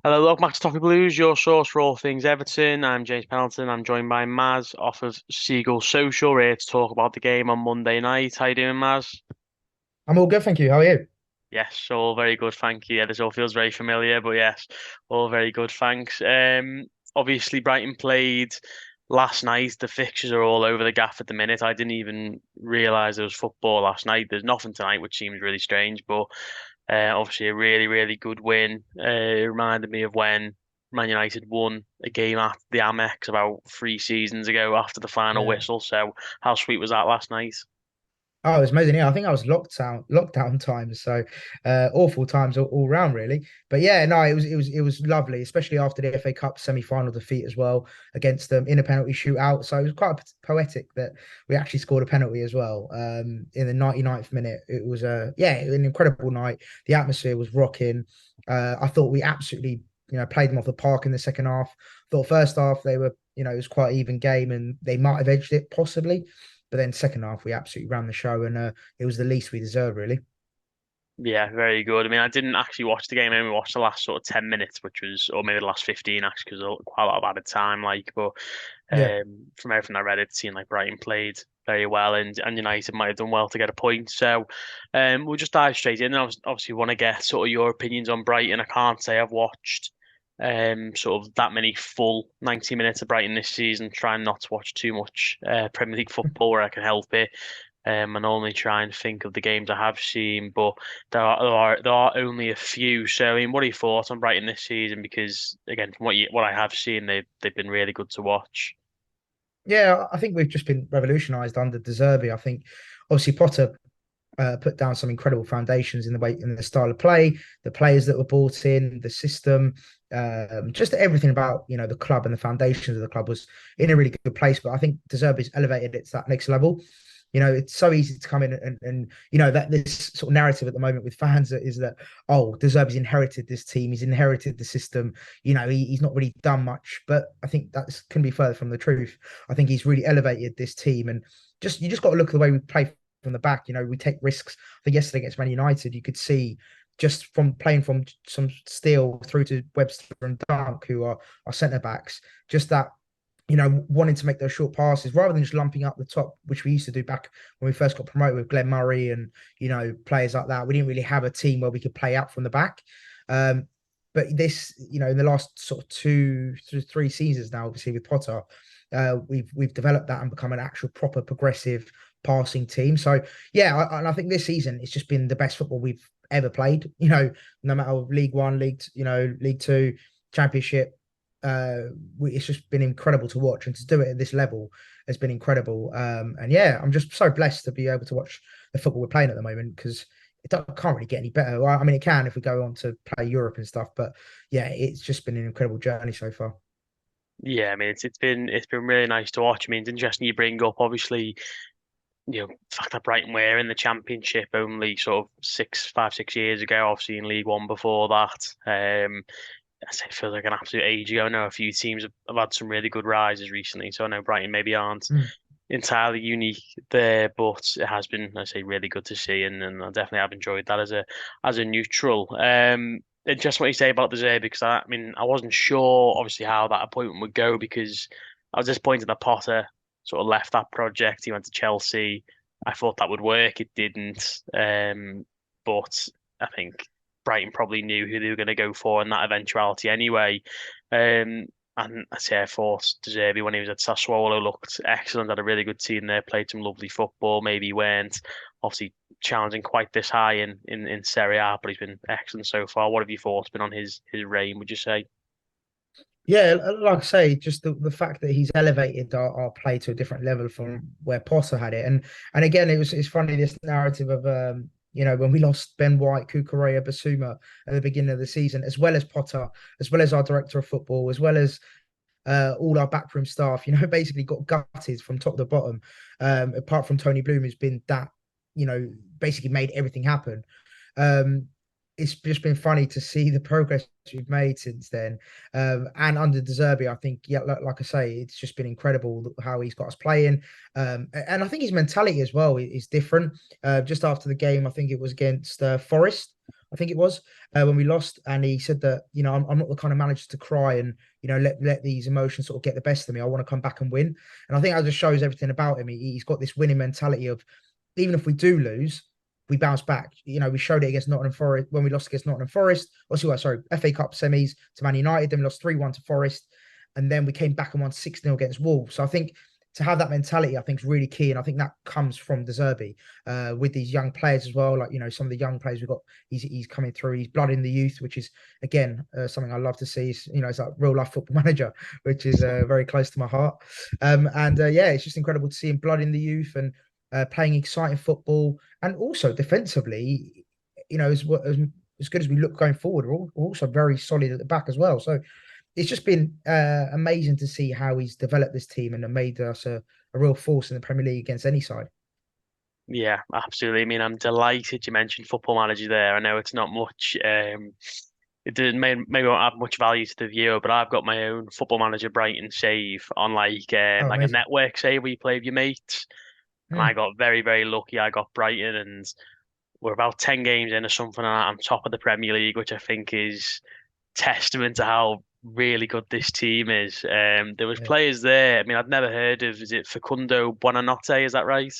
Hello, welcome back to Toffee Blues, your source for all things Everton. I'm James Pendleton. I'm joined by Maz off of Seagull Social. We're here to talk about the game on Monday night. How you doing, Maz? I'm all good, thank you. How are you? Yes, all very good, thank you. Yeah, this all feels very familiar, but yes, all very good, thanks. Obviously Brighton played last night. The fixtures are all over the gaff at the minute. I didn't even realise there was football last night. There's nothing tonight, which seems really strange, but obviously a really, really good win. It reminded me of when Man United won a game at the Amex about 3 seasons ago after the final Yeah. whistle. So how sweet was that last night? Oh, it was amazing. Yeah, I think I was lockdown times, so awful times all round, really. But yeah, no, it was lovely, especially after the FA Cup semi-final defeat as well against them in a penalty shootout. So it was quite poetic that we actually scored a penalty as well in the 99th minute. It was an incredible night. The atmosphere was rocking. I thought we absolutely played them off the park in the second half. Thought first half they were it was quite an even game and they might have edged it possibly. But then second half, we absolutely ran the show, and it was the least we deserved, really. Yeah, very good. I mean, I didn't actually watch the game. I only watched the last sort of 10 minutes, which was, or maybe the last 15 actually, because quite a lot of added time. But Yeah, from everything I read, it seemed like Brighton played very well, and United might have done well to get a point. So, we'll just dive straight in. Obviously, want to get sort of your opinions on Brighton. I can't say I've watched sort of that many full 90 minutes of Brighton this season. Trying not to watch too much Premier League football where I can help it. And only try and think of the games I have seen, but there are only a few. So, I mean, what are your thoughts on Brighton this season? Because again, from what I have seen, they've been really good to watch. yeah. I think we've just been revolutionised under De Zerbi. I think obviously Potter put down some incredible foundations in the way in the style of play, the players that were brought in, the system, just everything about the club and the foundations of the club was in a really good place. But I think De Zerbi's elevated it to that next level. It's so easy to come in and that this sort of narrative at the moment with fans is that, oh, De Zerbi's inherited this team, he's inherited the system, he's not really done much. But I think that's couldn't be further from the truth. I think he's really elevated this team, and you just got to look at the way we play from the back. We take risks. I think yesterday against Man United, you could see just from playing from some Steele through to Webster and Dunk, who are our centre backs, just that wanting to make those short passes rather than just lumping up the top, which we used to do back when we first got promoted with Glenn Murray and players like that. We didn't really have a team where we could play out from the back. But this, in the last sort of 2 to 3 seasons now, obviously with Potter, we've developed that and become an actual proper progressive passing team. So yeah, and I think this season it's just been the best football we've ever played. No matter League One, League Two, Championship. It's just been incredible to watch, and to do it at this level has been incredible. And yeah, I'm just so blessed to be able to watch the football we're playing at the moment because can't really get any better. Well, I mean, it can if we go on to play Europe and stuff, but yeah, it's just been an incredible journey so far. Yeah, I mean, it's been really nice to watch. I mean, it's interesting you bring up obviously, the fact that Brighton were in the Championship only sort of 5, 6 years ago. Obviously in League One before that. I say it feels like an absolute age ago. I know a few teams have had some really good rises recently, so I know Brighton maybe aren't Mm. entirely unique there, but it has been, I say, really good to see, and I definitely have enjoyed that as a neutral. Just what you say about the Zerbi, because I mean, I wasn't sure obviously how that appointment would go because I was disappointed that Potter sort of left that project. He went to Chelsea. I thought that would work. It didn't. But I think Brighton probably knew who they were going to go for in that eventuality anyway. Um, and I say I thought De Zerbi when he was at Sassuolo looked excellent, had a really good team there, played some lovely football. Maybe he weren't obviously challenging quite this high in Serie A, but he's been excellent so far. What have your thoughts been on his reign, would you say? Yeah, like I say, just the fact that he's elevated our play to a different level from where Potter had it, and again, it's funny this narrative of when we lost Ben White, Kukurea, Basuma at the beginning of the season, as well as Potter, as well as our director of football, as well as all our backroom staff, basically got gutted from top to bottom. Apart from Tony Bloom, who's been that, basically made everything happen. Um, it's just been funny to see the progress we've made since then. And under De Zerbi, I think, yeah, like I say, it's just been incredible how he's got us playing. And I think his mentality as well is different. Just after the game, I think it was against Forest. I think it was, when we lost, and he said that, I'm not the kind of manager to cry and let these emotions sort of get the best of me. I want to come back and win, and I think that just shows everything about him. He's got this winning mentality of, even if we do lose, we bounce back. We showed it against Nottingham Forest when we lost against Nottingham Forest. Also, sorry, FA Cup semis to Man United, then we lost 3-1 to Forest, and then we came back and won 6-0 against Wolves. So I think to have that mentality, I think is really key, and I think that comes from De Zerbi, with these young players as well. Like, some of the young players we've got, he's coming through. He's blood in the youth, which is again, something I love to see. It's like real life football manager, which is very close to my heart. And yeah, it's just incredible to see him blood in the youth and playing exciting football, and also defensively, as good as we look going forward, we're also very solid at the back as well. So it's just been amazing to see how he's developed this team and made us a real force in the Premier League against any side. Yeah, absolutely. I mean, I'm delighted you mentioned Football Manager there. I know it's not much. It didn't maybe won't have much value to the viewer, but I've got my own Football Manager Brighton save on Oh, like a amazing. network save where you play with your mates. And I Mm, got very, very lucky. I got Brighton, and we're about 10 games in or something like that. I'm top of the Premier League, which I think is testament to how really good this team is. There was yeah. players there. I mean, I'd never heard of, is it Facundo Buonanotte? Is that right?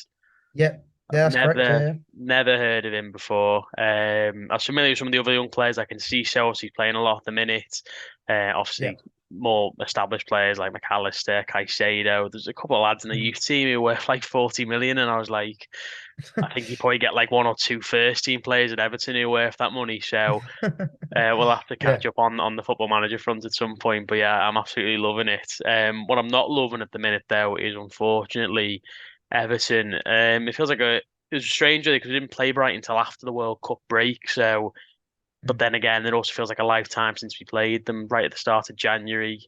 Yeah. Yeah, that's correct. Never, Yeah, never heard of him before. I was familiar with some of the other young players. I can see Chelsea playing a lot at the minute. yeah. Obviously, more established players like McAllister, Caicedo. There's a couple of lads in the Mm. youth team who were like 40 million, and I was like, I think you probably get like one or two first team players at Everton who are worth that money. So we'll have to Yeah. catch up on the football manager front at some point. But yeah, I'm absolutely loving it. What I'm not loving at the minute though is unfortunately Everton. It feels like it was strange really because we didn't play Brighton until after the World Cup break. So, but Mm. then again, it also feels like a lifetime since we played them right at the start of January.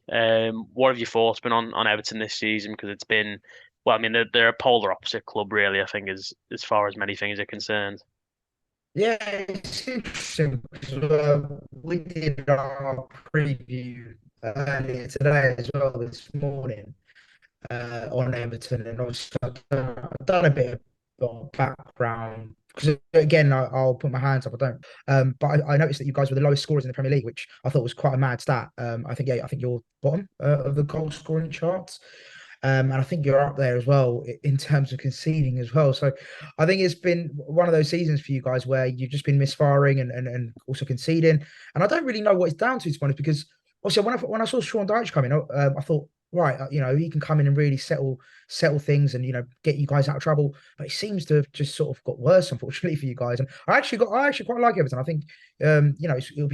What have your thoughts been on Everton this season? Because it's been, well, I mean, they're a polar opposite club, really. I think as far as many things are concerned. Yeah, it's interesting because we did our preview earlier today as well this morning, on Everton, and obviously I've done a bit of background because again, I'll put my hands up. I don't, but I noticed that you guys were the lowest scorers in the Premier League, which I thought was quite a mad stat. I think you're bottom of the goal scoring charts. And I think you're up there as well in terms of conceding as well. So I think it's been one of those seasons for you guys where you've just been misfiring and also conceding. And I don't really know what it's down to be honest, because obviously when I saw Sean Dyche come in, I thought, right, he can come in and really settle things and get you guys out of trouble. But it seems to have just sort of got worse, unfortunately, for you guys. And I actually quite like Everton. I think it'll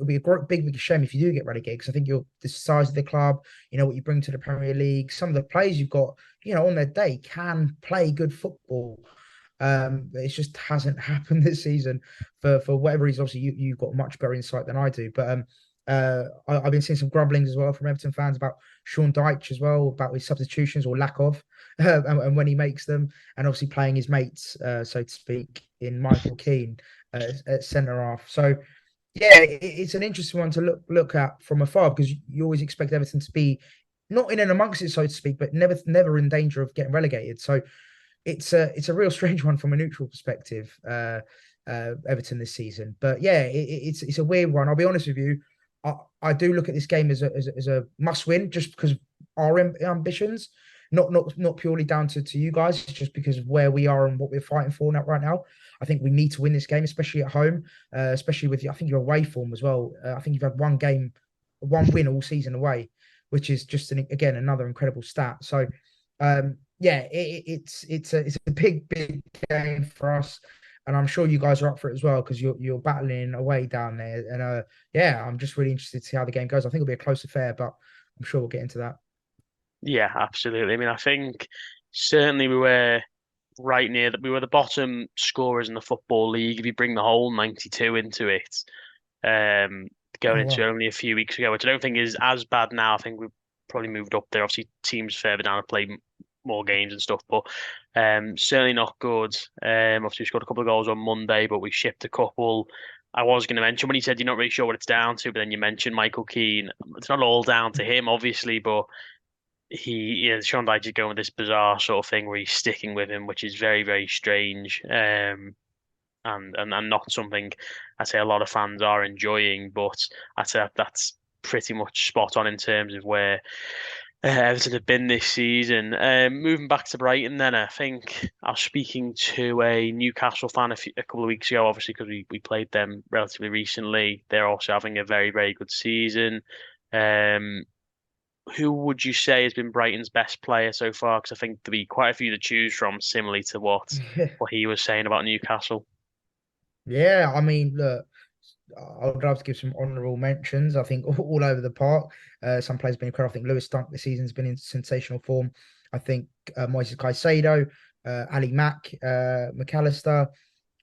be a big shame if you do get relegated, because I think you're the size of the club, what you bring to the Premier League, some of the players you've got, on their day can play good football. It just hasn't happened this season for whatever reason. Obviously, you've got much better insight than I do, but I've been seeing some grumblings as well from Everton fans about Sean Dyche as well, about his substitutions or lack of, and when he makes them, and obviously playing his mates, so to speak, in Michael Keane at centre half. So yeah, it's an interesting one to look at from afar, because you always expect Everton to be not in and amongst it, so to speak, but never in danger of getting relegated. So it's a real strange one from a neutral perspective, Everton this season. But yeah, it's a weird one. I'll be honest with you. I do look at this game as a must win, just because of our ambitions, not purely down to you guys, just because of where we are and what we're fighting for now right now. I think we need to win this game, especially at home, especially with I think your away form as well. I think you've had one win all season away, which is just again another incredible stat. So yeah, it's a big game for us, and I'm sure you guys are up for it as well, because you're battling away down there. And yeah, I'm just really interested to see how the game goes. I think it'll be a close affair, but I'm sure we'll get into that. Yeah, absolutely. I mean, I think certainly we were the bottom scorers in the Football League if you bring the whole 92 into it. Um, Going Oh into wow. it only a few weeks ago, which I don't think is as bad now. I think we've probably moved up there. Obviously, teams further down have played more games and stuff, but certainly not good. Obviously, we scored a couple of goals on Monday, but we shipped a couple. I was going to mention when you said you're not really sure what it's down to, but then you mentioned Michael Keane. It's not all down to him, obviously, but Sean Dyche is going with this bizarre sort of thing where he's sticking with him, which is very, very strange. and not something I'd say a lot of fans are enjoying. But I'd say that's pretty much spot on in terms of where Everton have been this season. Moving back to Brighton, then I think I was speaking to a Newcastle fan a couple of weeks ago, obviously because we played them relatively recently. They're also having a very, very good season. Um, who would you say has been Brighton's best player so far? Because I think there'll be quite a few to choose from, similarly to what he was saying about Newcastle. Yeah, I mean, look, I would love to give some honourable mentions. I think all over the park. Some players have been incredible. I think Lewis Dunk this season's been in sensational form. I think Moises Caicedo, Ali Mack, McAllister.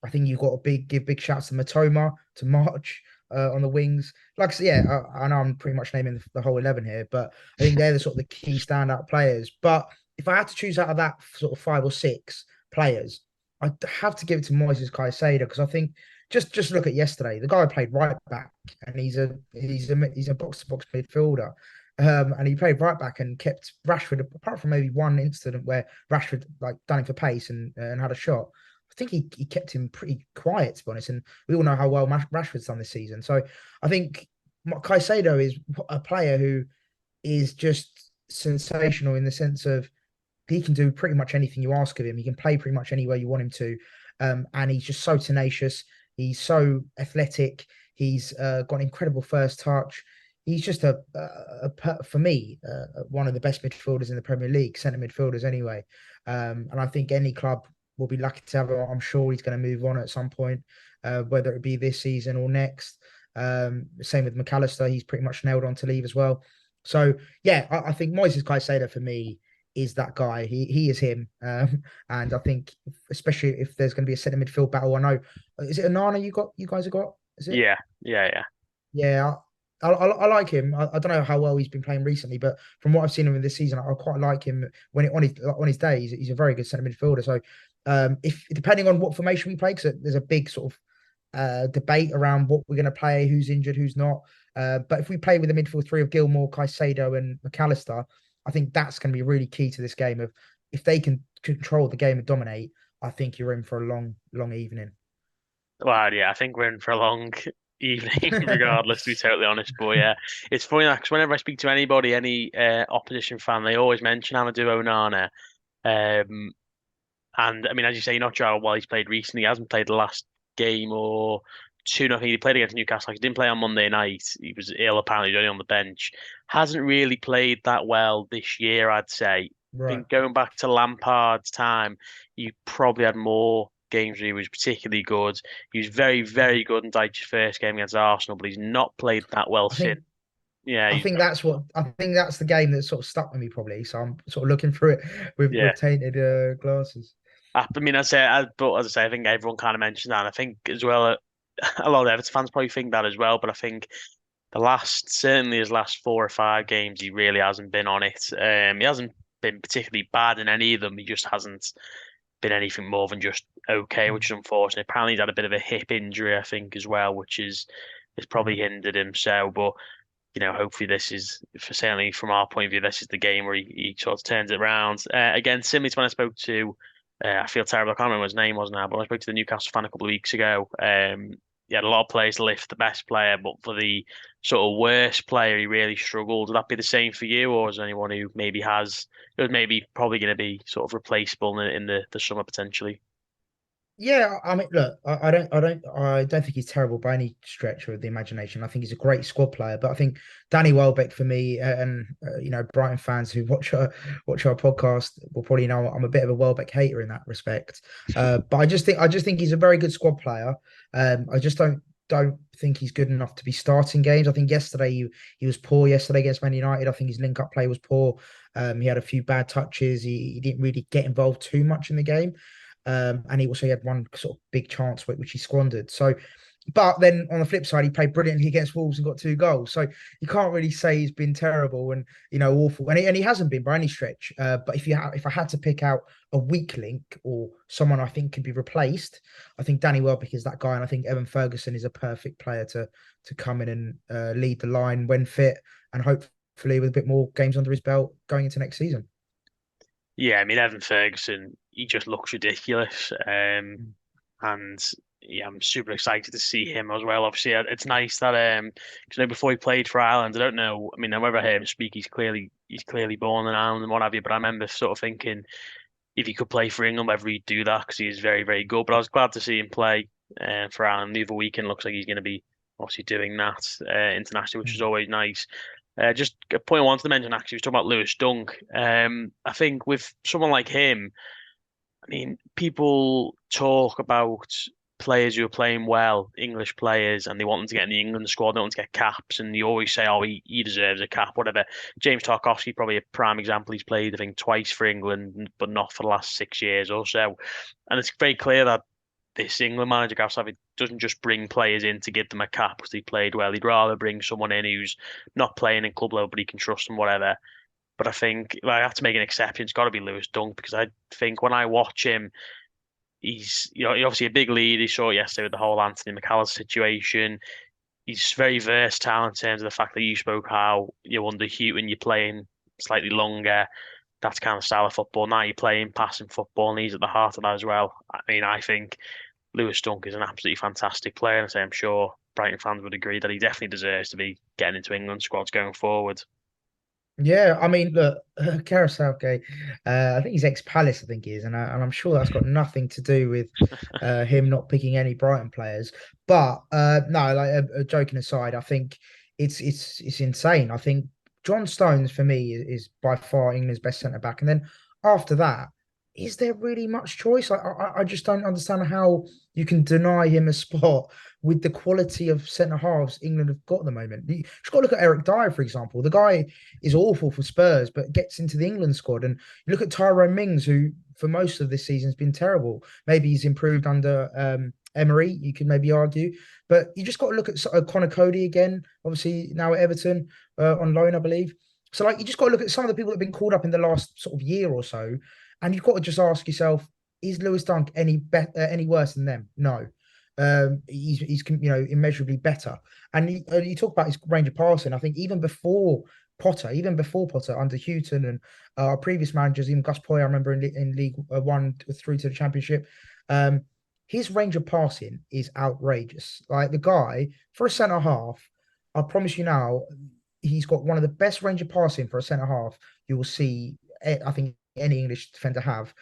I think you've got to give big shouts to Matoma, to March on the wings. Like I said, yeah, I know I'm pretty much naming the whole 11 here, but I think they're the sort of the key standout players. But if I had to choose out of that sort of five or six players, I'd have to give it to Moises Caicedo because I think just look at yesterday. The guy played right back, and he's a box to box midfielder. And he played right back and kept Rashford, apart from maybe one incident where Rashford like done it for pace and had a shot. I think he kept him pretty quiet, to be honest. And we all know how well Rashford's done this season. So I think Caicedo is a player who is just sensational in the sense of he can do pretty much anything you ask of him. He can play pretty much anywhere you want him to. And he's just so tenacious. He's so athletic. He's got an incredible first touch. He's just for me, one of the best midfielders in the Premier League, centre midfielders anyway. And I think any club will be lucky to have him. I'm sure he's going to move on at some point, whether it be this season or next. Same with McAllister. He's pretty much nailed on to leave as well. So yeah, I think Moises Caicedo for me is that guy. He is him. And I think especially if there's going to be a centre midfield battle, I know is it Anana you guys have got? Is it? Yeah, yeah, yeah. Yeah, I like him. I don't know how well he's been playing recently, but from what I've seen him in this season, I quite like him when on his day. He's a very good centre midfielder. So if depending on what formation we play, because there's a big sort of debate around what we're going to play, who's injured, who's not. But if we play with the midfield three of Gilmore, Caicedo, and McAllister, I think that's going to be really key to this game. Of if they can control the game and dominate, I think you're in for a long evening. Well, yeah, I think we're in for a long evening, regardless, to be totally honest. But yeah, it's funny because whenever I speak to anybody, any opposition fan, they always mention Amadou Onana. Um, and I mean, as you say, you're not sure while he's played recently. He hasn't played the last game or two. Nothing. He played against Newcastle. He didn't play on Monday night. He was ill. Apparently, he's only on the bench. Hasn't really played that well this year, I'd say. I Right. think going back to Lampard's time, he probably had more games where he was particularly good. He was very, Mm. very good in Dyche's first game against Arsenal, but he's not played that well I since. think Yeah, I think that's the game that sort of stuck with me probably. So I'm sort of looking through it yeah. with tainted glasses. I mean, but as I say, I think everyone kind of mentioned that. And I think as well, a lot of Everton fans probably think that as well. But I think certainly his last four or five games, he really hasn't been on it. He hasn't been particularly bad in any of them. He just hasn't been anything more than just okay, which is unfortunate. Apparently, he's had a bit of a hip injury, I think, as well, which is probably Mm. hindered him. So, but hopefully this is, for certainly from our point of view, this is the game where he sort of turns it around. Again, similar to when I spoke to, I feel terrible, I can't remember what his name was now, but when I spoke to the Newcastle fan a couple of weeks ago. He had a lot of players lift the best player, but for the sort of worst player, he really struggled. Would that be the same for you, or is there anyone who maybe who's maybe probably going to be sort of replaceable in the summer potentially? Yeah, I mean, look, I don't think he's terrible by any stretch of the imagination. I think he's a great squad player, but I think Danny Welbeck for me, and Brighton fans who watch our podcast will probably know I'm a bit of a Welbeck hater in that respect. But I just think he's a very good squad player. I just don't think he's good enough to be starting games. I think yesterday he was poor yesterday against Man United. I think his link up play was poor. He had a few bad touches. He didn't really get involved too much in the game. And he had one sort of big chance which he squandered. So, but then on the flip side, he played brilliantly against Wolves and got 2 goals. So you can't really say he's been terrible and awful, and he hasn't been by any stretch. But if I had to pick out a weak link or someone I think can be replaced, I think Danny Welbeck is that guy, and I think Evan Ferguson is a perfect player to come in and lead the line when fit, and hopefully with a bit more games under his belt going into next season. Yeah, I mean Evan Ferguson, he just looks ridiculous. And yeah, I'm super excited to see him as well. Obviously, it's nice that 'cause, before he played for Ireland, I don't know. I mean, whenever I hear him speak, he's clearly born in Ireland and what have you. But I remember sort of thinking if he could play for England, whether he'd do that because he is very, very good. But I was glad to see him play for Ireland the other weekend. Looks like he's going to be obviously doing that internationally, which is Mm. always nice. Just a point I wanted to mention actually was talking about Lewis Dunk. I think with someone like him. I mean, people talk about players who are playing well, English players, and they want them to get in the England squad, they want to get caps, and you always say, oh, he deserves a cap, whatever. James Tarkowski, probably a prime example. He's played, I think, twice for England, but not for the last 6 years or so. And it's very clear that this England manager, Gareth Southgate, doesn't just bring players in to give them a cap because they played well. He'd rather bring someone in who's not playing in club level, but he can trust them, whatever. But I think I have to make an exception. It's got to be Lewis Dunk because I think when I watch him, he's he's obviously a big lead. He saw it yesterday with the whole Anthony McAllister situation. He's very versatile in terms of the fact that you spoke how you're under Houghton, you're playing slightly longer. That's kind of style of football. Now you're playing passing football, and he's at the heart of that as well. I mean, I think Lewis Dunk is an absolutely fantastic player, and I'm sure Brighton fans would agree that he definitely deserves to be getting into England squads going forward. Yeah, I mean, look, Gareth Southgate, I think he's ex-Palace, I think he is, and I'm sure that's got nothing to do with him not picking any Brighton players. But no, like joking aside, I think it's insane. I think John Stones for me is by far England's best centre back, and then after that, is there really much choice? I just don't understand how you can deny him a spot with the quality of centre halves England have got at the moment. You've got to look at Eric Dyer, for example. The guy is awful for Spurs, but gets into the England squad. And you look at Tyrone Mings, who for most of this season has been terrible. Maybe he's improved under Emery, you could maybe argue. But you just got to look at Connor Cody again, obviously now at Everton on loan, I believe. So like you just got to look at some of the people that have been called up in the last sort of year or so, and you've got to just ask yourself, is Lewis Dunk any worse than them? No. He's immeasurably better. And you talk about his range of passing. I think even before Potter under Houghton and our previous managers, even Gus Poyet, I remember in League One through to the Championship, um, his range of passing is outrageous. Like the guy for a centre half, I promise you now, he's got one of the best range of passing for a centre half you will see. I think any English defender have.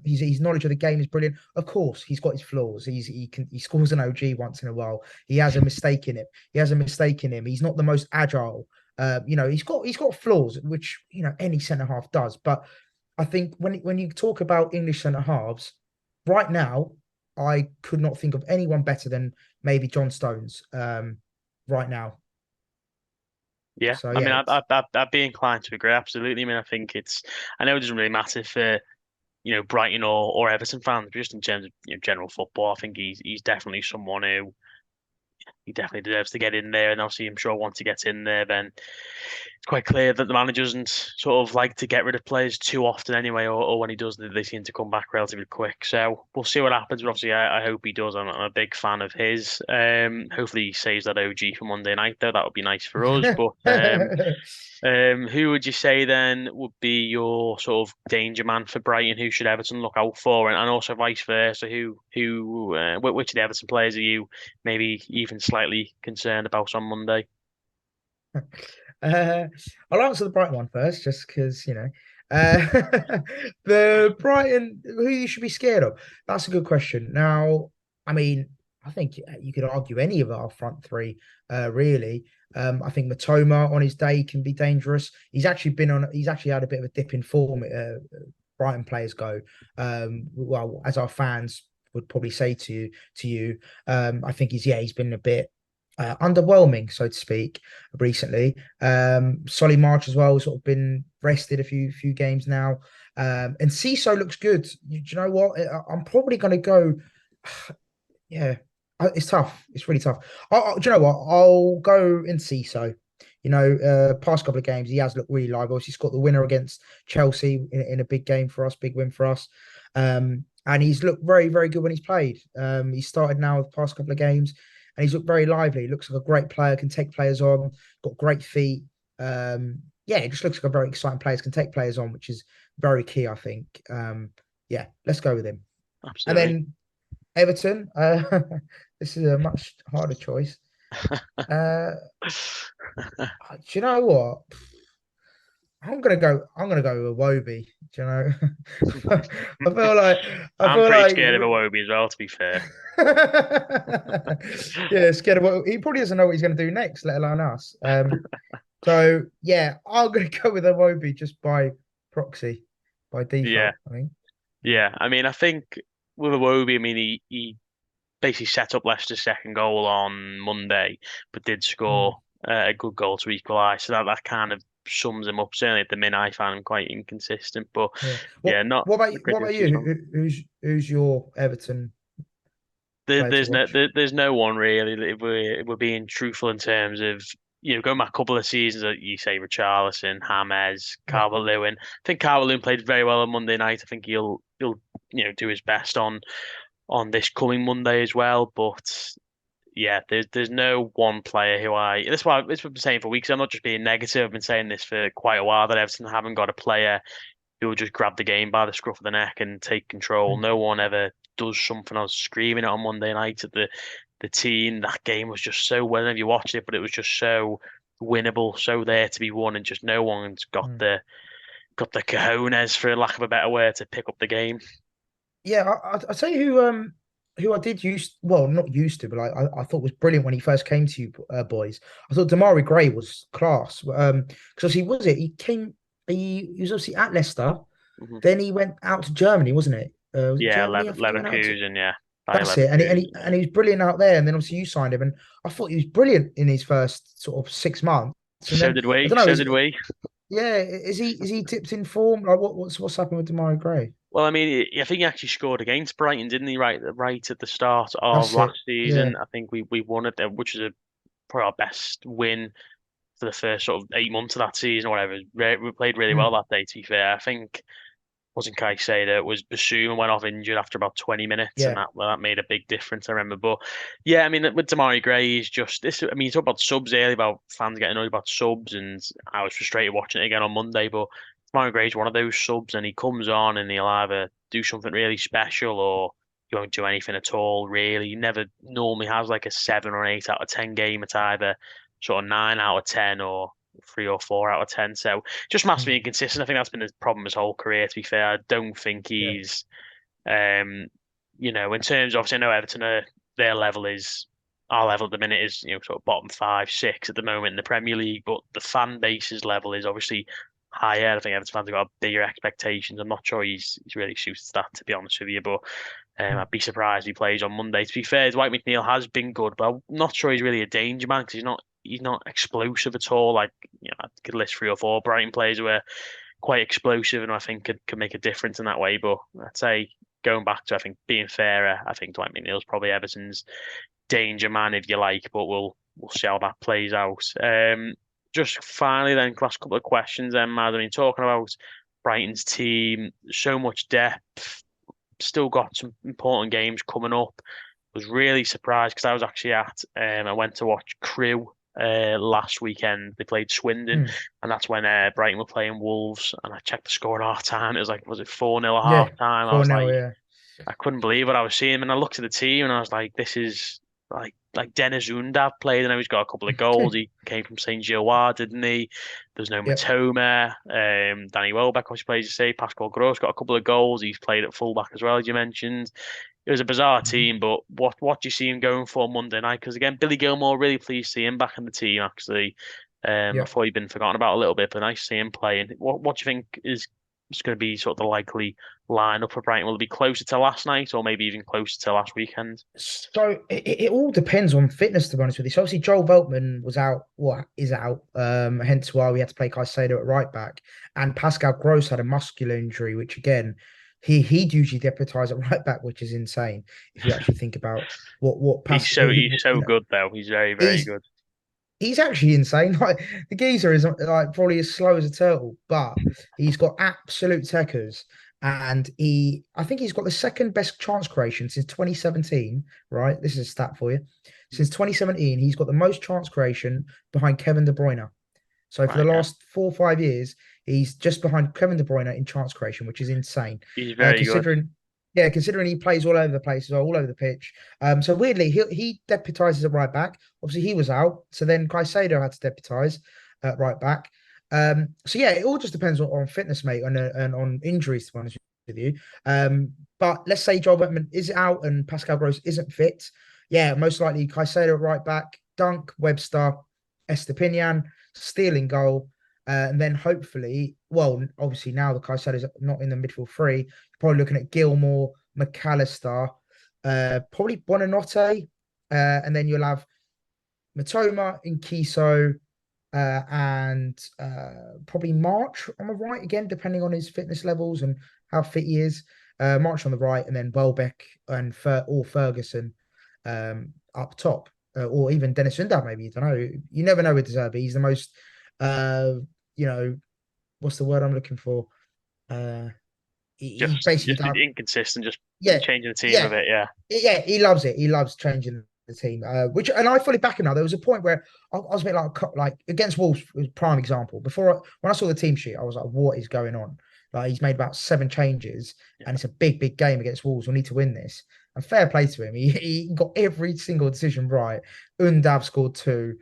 His knowledge of the game is brilliant. Of course, he's got his flaws. He scores an OG once in a while. He has a mistake in it. He has a mistake in him. He's not the most agile. He's got flaws, which any centre half does. But I think when you talk about English centre halves, right now, I could not think of anyone better than maybe John Stones. Right now. Yeah, So I yeah, mean, it's I'd be inclined to agree. Absolutely. I mean, I know it doesn't really matter for Brighton or Everton fans, but just in terms of general football, I think he's definitely someone who he definitely deserves to get in there. And obviously, I'm sure once he gets in there, then it's quite clear that the manager doesn't sort of like to get rid of players too often anyway, or when he does, they seem to come back relatively quick. So we'll see what happens. But obviously, I hope he does. I'm a big fan of his. Hopefully, he saves that OG for Monday night, though. That would be nice for us. But who would you say then would be your sort of danger man for Brighton? Who should Everton look out for, and also vice versa? Which of the Everton players are you maybe even slightly concerned about on Monday? Uh, I'll answer the Brighton one first, just because the Brighton who you should be scared of. That's a good question. Now, I mean, I think you could argue any of our front three, really. I think Matoma on his day can be dangerous. He's actually had a bit of a dip in form. Brighton players go. Well, as our fans would probably say to you, I think he's been a bit underwhelming, so to speak, recently. Solly March as well has sort of been rested a few games now. And Ciso looks good. Do you know what? I'm probably going to go. Yeah, it's tough. It's really tough. Do you know what? I'll go in Ciso. Past couple of games, he has looked really live. Obviously, he's got the winner against Chelsea in a big game for us, big win for us. And he's looked very, very good when he's played. He started now the past couple of games, and he's looked very lively. He looks like a great player, can take players on, got great feet. Yeah, it just looks like a very exciting player, can take players on, which is very key, I think. Yeah, let's go with him. And Absolutely. then Everton. This is a much harder choice. Uh, do you know what? I'm gonna go with Wobie. Do you know? I feel like I I'm feel pretty like scared of Iwobi as well, to be fair. yeah, scared of what he probably doesn't know what he's gonna do next, let alone us. So yeah, I'm gonna go with Wobie just by proxy, by Yeah, default, I think. yeah. I mean, I think with Iwobi, I mean, he basically set up Leicester's second goal on Monday, but did score Mm, a good goal to equalise. So that kind of sums him up. Certainly at the minute, I find him quite inconsistent. But yeah. yeah, What not what about a what great deal about to choose you? from. Who's your Everton player to watch? There's no one really. If we're being truthful in terms of going back a couple of seasons, you say Richarlison, James, Yeah. Calvert-Lewin. I think Calvert-Lewin played very well on Monday night. I think he'll do his best on this coming Monday as well. But yeah, there's no one player who this is what I've been saying for weeks. I'm not just being negative. I've been saying this for quite a while that Everton haven't got a player who will just grab the game by the scruff of the neck and take control. Mm, No one ever does something. I was screaming it on Monday night at the team. That game was just so well. If you watched it, but it was just so winnable, so there to be won, and just no one's mm. got the cojones, for lack of a better word, to pick up the game. Yeah, I'll tell you who I did use, well, not used to, but I thought was brilliant when he first came to you, boys. I thought Damari Gray was class. Because he was it. He was obviously at Leicester. Hmm. Then he went out to Germany, wasn't it? Was it Yeah, Germany? I think he went out to. Leverkusen, yeah, by That's it. And he, and Leverkusen, he yeah. and he was brilliant out there. And then obviously you signed him, and I thought he was brilliant in his first sort of 6 months. And So then did I we. don't know, So did we. is he tipped in form? Like what's happened with Damari Gray? Well, I mean, I think he actually scored against Brighton, didn't he? Right at the start of That's it. last Yeah. season. I think we won it, which was probably our best win for the first sort of 8 months of that season or whatever. We played really well Mm, that day, to be fair. I think wasn't Caicedo, it was Basuma went off injured after about 20 minutes, and yeah. that made a big difference, I remember. But yeah, I mean, with Damari Gray, he's just this. I mean, you talk about subs earlier, about fans getting annoyed about subs, and I was frustrated watching it again on Monday. But Damari Gray's one of those subs, and he comes on and he'll either do something really special or he won't do anything at all, really. He never normally has like a 7 or 8 out of 10 game. It's either sort of 9 out of 10 or 3 or 4 out of 10. So just massively Mm, inconsistent. I think that's been his problem his whole career, to be fair. I don't think yeah. he's, um, in terms of, obviously, I know Everton their level is, our level at the minute is, sort of bottom five, six at the moment in the Premier League, but the fan base's level is obviously higher. I think Everton fans have got bigger expectations. I'm not sure he's really suited to that, to be honest with you, but Mm, I'd be surprised if he plays on Monday. To be fair, Dwight McNeil has been good, but I'm not sure he's really a danger man because he's not explosive at all. Like, I could list 3 or 4 Brighton players who are quite explosive and I think could make a difference in that way. But I'd say going back to, I think, being fairer, I think Dwight McNeil's probably Everton's danger man, if you like, but we'll see how that plays out. Just finally, then, last couple of questions. Madeline, talking about Brighton's team, so much depth, still got some important games coming up. Was really surprised because I was actually I went to watch Crew last weekend. They played Swindon, mm. and that's when Brighton were playing Wolves. And I checked the score at half time. It was like, was it 4-0 at half Yeah. time? I was 4-0, like, yeah. I couldn't believe what I was seeing. And I looked at the team and I was like, this is like Dennis Undav played. I know he's got a couple of goals. He came from Saint Gilloise, didn't he? There's no Yep. Matoma. Danny Welbeck, obviously plays, you say. Pascal Gross got a couple of goals. He's played at fullback as well, as you mentioned. It was a bizarre Mhm. team, but what do you see him going for Monday night? Because again, Billy Gilmore, really pleased to see him back in the team. Actually, I Yep. thought he'd been forgotten about a little bit, but nice to see him playing. What do you think is going to be sort of the likely lineup for Brighton? Will it be closer to last night, or maybe even closer to last weekend? So it all depends on fitness, to be honest with you. So obviously Joel Veltman was out, what is out, hence why we had to play Caicedo at right back. And Pascal Gross had a muscular injury, which again, he'd usually deputise at right back, which is insane if you actually think about what Pascal, He's so good though. He's very, very he's good. he's actually insane. Like the geezer is like probably as slow as a turtle, but he's got absolute techers. And I think he's got the second best chance creation since 2017, right? This is a stat for you. Since 2017, he's got the most chance creation behind Kevin De Bruyne. So for Right, the yeah. last 4 or 5 years, he's just behind Kevin De Bruyne in chance creation, which is insane. He's very good. Considering Yeah, considering he plays all over the place, all over the pitch. So weirdly, he deputises at right back. Obviously, he was out, so then Caicedo had to deputise at right back. So yeah, it all just depends on fitness, mate, and on injuries. To be honest with you, but let's say Joel Beckman is out and Pascal Gross isn't fit. Yeah, most likely Caicedo at right back, Dunk, Webster, Estepinian, Steele goal. And then hopefully, well, obviously now the Caicedo is not in the midfield three, probably looking at Gilmore, McAllister, probably Buonanotte, and then you'll have Matoma, Inkiso, and probably March on the right again, depending on his fitness levels and how fit he is. March on the right, and then Welbeck and or Ferguson up top, or even Dennis Undav, maybe. You don't know. You never know with De Zerbi. He's the most, uh, you know, what's the word I'm looking for? Uh, he's basically Just done. inconsistent, just Yeah, changing the team a yeah, bit. Yeah, yeah, he loves it. He loves changing the team, which and I fully back him now. There was a point where I was a bit like against Wolves was a prime example. When I saw the team sheet, I was like, "What is going on?" Like he's made about 7 changes, and yeah. it's a big game against Wolves. We need to win this. And fair play to him. He got every single decision right. Undav scored two.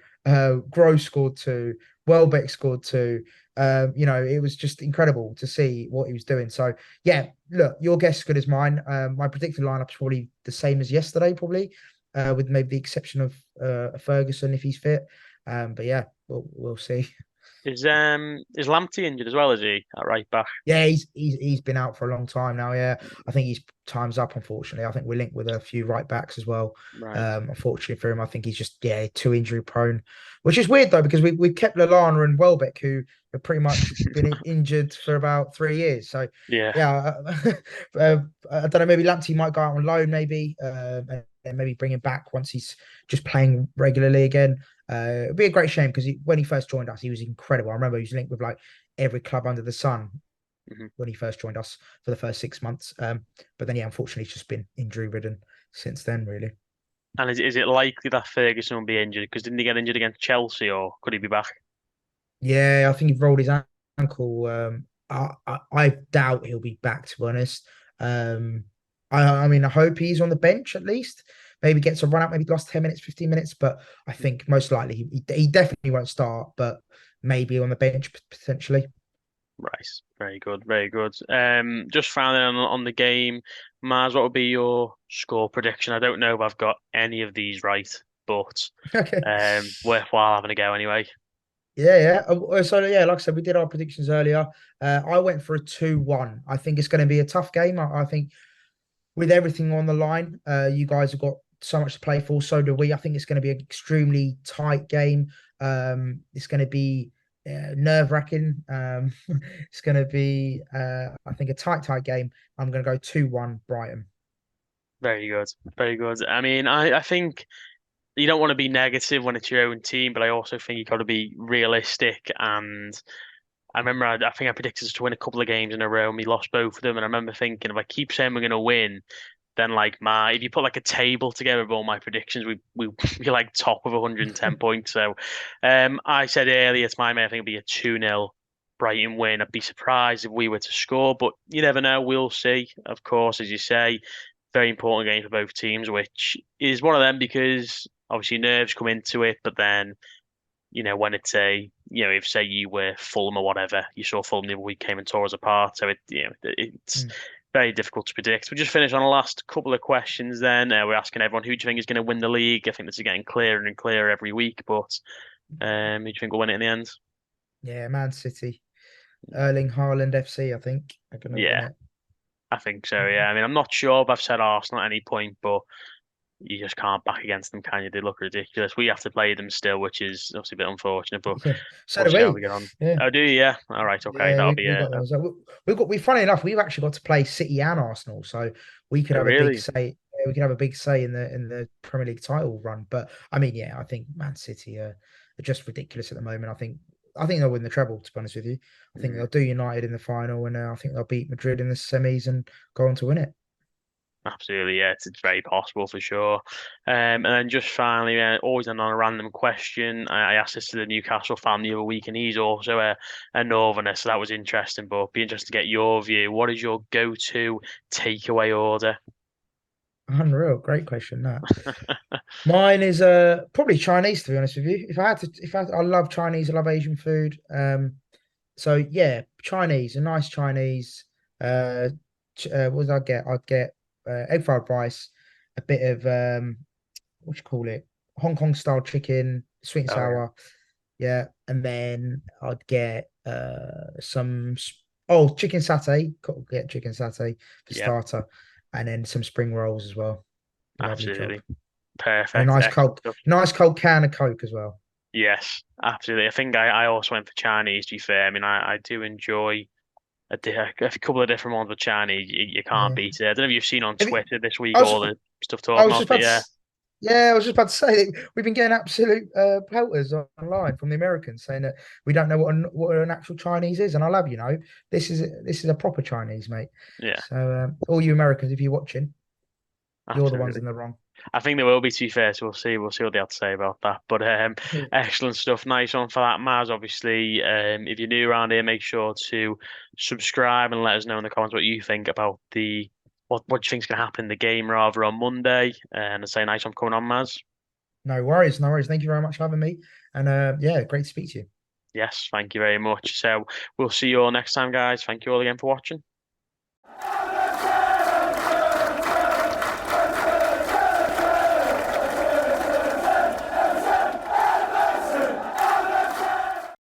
Gross scored two. Welbeck scored two. It was just incredible to see what he was doing. So yeah, look, your guess is good as mine. My predicted lineup is probably the same as yesterday, probably, with maybe the exception of Ferguson if he's fit. But yeah, we'll see. Is Lamptey injured as well? Is he at right back? Yeah, he's been out for a long time now. Yeah, I think his time's up. Unfortunately, I think we're linked with a few right backs as well. Right. Unfortunately for him, I think he's just too injury prone, which is weird though because we've kept Lallana and Welbeck who have pretty much been injured for about 3 years. So Yeah. yeah, I don't know. Maybe Lamptey might go out on loan, maybe, and maybe bring him back once he's just playing regularly again. It'd be a great shame because when he first joined us, he was incredible. I remember he was linked with like every club under the sun Mhm. when he first joined us for the first 6 months. But then, yeah, unfortunately, he's just been injury ridden since then, really. And is it likely that Ferguson will be injured? Because didn't he get injured against Chelsea, or could he be back? Yeah, I think he rolled his ankle. I doubt he'll be back, to be honest. Um, I mean, I hope he's on the bench at least. Maybe gets a run out, maybe last 10 minutes, 15 minutes. But I think most likely he definitely won't start, but maybe on the bench potentially. Right. Very good. Very good. Just finally on the game, Mars, what would be your score prediction? I don't know if I've got any of these right, but Okay. worthwhile having a go anyway. Yeah, yeah. So yeah, like I said, we did our predictions earlier. I went for a 2-1. I think it's going to be a tough game. I think with everything on the line, you guys have got so much to play for. So do we. I think it's going to be an extremely tight game. It's going to be nerve-wracking. It's going to be, I think, a tight game. I'm going to go 2-1 Brighton. Very good. Very good. I mean, I think you don't want to be negative when it's your own team, but I also think you got to be realistic. And I remember I think I predicted us to win a couple of games in a row, and we lost both of them. And I remember thinking, if I keep saying we're going to win, then like my if you put like a table together of all my predictions, we be like top of 110 points. So, I said earlier it's my I think it'd be a 2-0 Brighton win. I'd be surprised if we were to score, but you never know. We'll see. Of course, as you say, very important game for both teams, which is one of them because obviously nerves come into it, but then when it's if say you were Fulham or whatever, you saw Fulham the other week came and tore us apart. So it's Mm. very difficult to predict. We just finished on the last couple of questions then. We're asking everyone who do you think is going to win the league? I think this is getting clearer and clearer every week, but who do you think will win it in the end? Yeah, Man City. Erling Haaland FC, I think, are going to win Yeah, it. I think so. Yeah, I mean, I'm not sure if I've said Arsenal at any point, but you just can't back against them, can you? They look ridiculous. We have to play them still, which is obviously a bit unfortunate, but Yeah, so we'll do see how we we. get on. Yeah. Oh, do you? Yeah. All right. Okay. Yeah, That'll be we got a those. We funny enough, we've actually got to play City and Arsenal, so we could oh, have a big really? say. We could have a big say in the Premier League title run. But I mean, yeah, I think Man City are just ridiculous at the moment. I think they'll win the treble. To be honest with you, I think Mm. they'll do United in the final, and I think they'll beat Madrid in the semis and go on to win it. Absolutely, yeah, it's very possible for sure. And then just finally, always on a random question, I asked this to the Newcastle fan the other week, and he's also a Northerner, so that was interesting. But be interested to get your view. What is your go-to takeaway order? Unreal, great question. That mine is probably Chinese, to be honest with you. If I had to, I love Chinese, I love Asian food. So yeah, Chinese, a nice Chinese. Uh, what did I get? I'd get egg fried rice, a bit of what do you call it? Hong Kong style chicken, sweet and Oh yeah, sour. Yeah, and then I'd get oh, chicken satay. Get chicken satay for yeah, starter, and then some spring rolls as well. Lovely job. absolutely, And perfect, excellent stuff. a nice cold can of Coke as well. Yes, absolutely. I think I also went for Chinese. To be fair, I mean, I do enjoy a couple of different ones with Chinese. You can't Yeah. beat it. I don't know if you've seen on Have you, Twitter this I week was all the stuff I talking was of just it. about Yeah, yeah, I was just about to say that we've been getting absolute pelters online from the Americans saying that we don't know what an actual Chinese is, and I love this is a proper Chinese, mate. yeah, So all you Americans, if you're watching, you're the ones absolutely. in the wrong. I think there will be, to be fair, so we'll see. We'll see what they have to say about that. But excellent stuff. Nice one for that, Maz. Obviously, if you're new around here, make sure to subscribe and let us know in the comments what you think about the what do you think's going to happen in the game rather on Monday. And I say nice one coming on, Maz. No worries, no worries. Thank you very much for having me, and yeah, great to speak to you. Yes, thank you very much. So we'll see you all next time, guys. Thank you all again for watching.